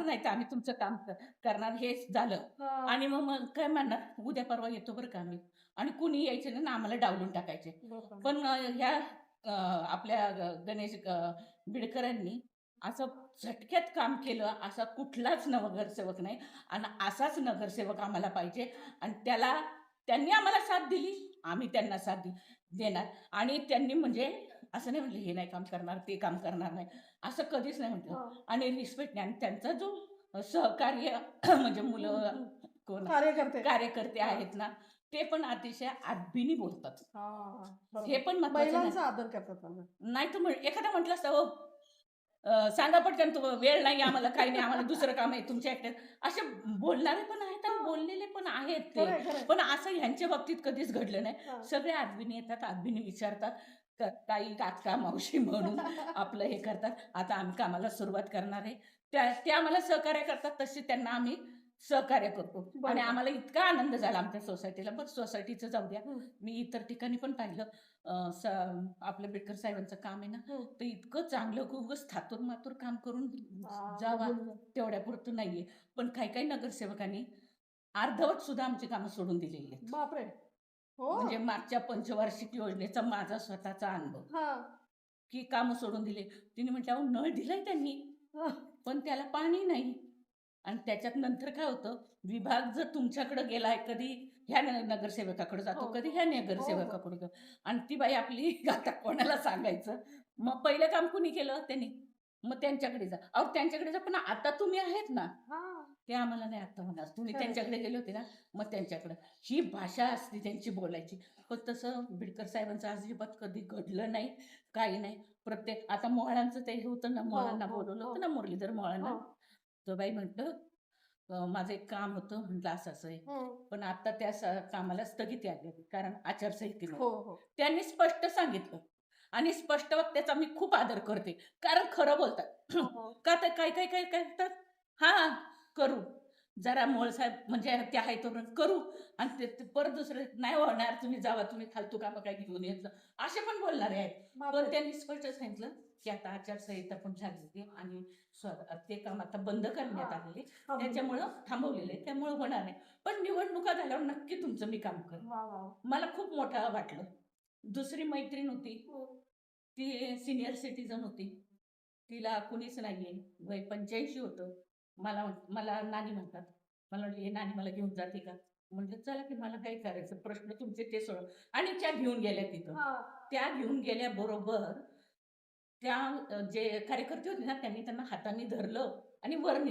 करणार नाही तर आम्ही तुमचं काम करणार हे झालं. हां. आणि मग मग काय म्हणणार उद्या परवा येतो बरं का आम्ही. आणि कुणी यायचं नाही ना आम्हाला डावलून टाकायचे. बरोबर. पण ह्या आपल्या गणेश बिडकरांनी असं झटक्यात काम केलं, असा कुठलाच नगरसेवक नाही आणि असाच नगरसेवक आम्हाला पाहिजे आणि त्यांनी आम्हाला साथ दिली, आम्ही त्यांना साथ देणार. आणि त्यांनी म्हणजे असं नाही म्हटलं, हे नाही काम करणार, ते काम करणार नाही, असं कधीच नाही म्हटलं. हां. आणि रिस्पेक्टने आणि त्यांचा जो सहकार्य म्हणजे हं, मुलं हं. कोण कार्यकर्ते. कार्यकर्ते हां. आहेत ना, ते पण अतिशय आदबीने बोलतात. हां, हे बरोबर. पण महत्वाचं नाही. महिलांचा आदर करतात म्हणजे. नाही तर एखादा म्हटलं असतं, "हो सांगा पटकन तो वेळ नाही आम्हाला, काही नाही, आम्हाला दुसरं काम आहे तुमच्या एकट्यात." असे बोलणारे पण आहेत आणि हां. बोललेले पण आहेत ते. खरंय, खरंय. पण असं ह्यांच्या बाबतीत कधीच घडलं नाही. हां. सगळे आदबीने येतात, आदबीने विचारतात. ताई, काका, मावशी म्हणून आपलं हे करतात. आता आम्ही कामाला सुरुवात करणार आहे. ते आम्हाला सहकार्य करतात, तसे त्यांना आम्ही सहकार्य करतो. आणि बरोबर. आम्हाला इतका आनंद झाला आमच्या सोसायटीला. बरं सोसायटीचं जाऊ द्या. हं, मी इतर ठिकाणी पण पाहिलं. अ, स आपलं बिडकर साहेबांचं काम आहे ना, हं. तर इतकं चांगलं की उगाच थातूर-मातूर काम करून जावा, निघून जा. तेवढ्यापुरतं नाहीये. पण काही-काही नगरसेवकांनी अर्धवट सुद्धा आमची कामं सोडून दिलेली आहेत. बापरे! हो? म्हणजे मागच्या पंचवार्षिक योजनेचा माझा स्वतःचा अनुभव, हां. की कामं सोडून दिले. तिने म्हटलं, "अहो नळ दिलाय त्यांनी, हां. पण त्याला पाणी नाही." आणि त्याच्यात नंतर काय होतं, विभाग जर तुमच्याकडे गेलाय, कधी ह्या नगरसेवकाकडे हो, जातो, कधी हो. ह्या हो, हो. नगरसेवकाकडे जातो. आणि ती बाई आपली आता कोणाला सांगायचं? मग पहिलं काम कुणी केलं? त्यांनी. मग त्यांच्याकडे जा. अहो त्यांच्याकडे जा, पण आता तुम्ही आहेत ना. हां. ते आम्हाला नाही आता होणार. तुम्ही खरंय, त्यांच्याकडे खरंय. गेले होते ना, मग त्यांच्याकडे. ही भाषा असते त्यांची बोलायची. पण तसं बिडकर साहेबांचं अजिबात कधी घडलं नाही, काही नाही. प्रत्येक आता मोहळांचं ते हे होतं ना, हो, मोहळांना हो, बोलवलं हो, होतं ना, मुरलीधर मोहळांना. हो. तर बाई म्हटलं, माझं एक काम होतं. म्हटलं असं-असं आहे. हं. पण आता त्या कामाला स्थगिती आली होती, कारण आचारसंहितेमुळे. हो, हो. त्यांनी स्पष्ट सांगितलं आणि स्पष्ट वक्त्याचा मी खूप आदर करते. कारण खरं बोलतात. हो, हो. का तर काही करतात, "हां, करू." जरा मोळसाहेब म्हणजे ते आहे तोपर्यंत करू आणि ते ते परत दुसरे, "नाही होणार, तुम्ही जावा, तुम्ही फालतू कामं काय घेऊन येत जा." असे पण बोलणारे आहेत. पण बापरे! त्यांनी स्पष्ट सांगितलं, की आता आचारसंहिता पण झालेली आहे आणि ते काम आता बंद करण्यात हां. आलेले. थांबली. त्याच्यामुळं थांबवलेलं आहे. त्यामुळं होणार नाही. पण निवडणुका झाल्यावर नक्की तुमचं मी काम करेन. वाह, वाह! मला खूप मोठं वाटलं. दुसरी मैत्रीण होती. हं. ती सीनियर सिटिझन होती. तिला कुणीच नाहीये. वय 85 होतं. मला मला नानी म्हणतात. मला म्हटली, "हे नानी मला घेऊन जाते का?" म्हटलं, "चला की मला काय करायचं? प्रश्न तुमचे ते सोडवा." आणि त्या घेऊन गेल्या तिथं. हां. त्या घेऊन गेल्याबरोबर त्या जे कार्यकर्ते होते ना, त्यांनी त्यांना हाताने धरलं आणि वर नेलं.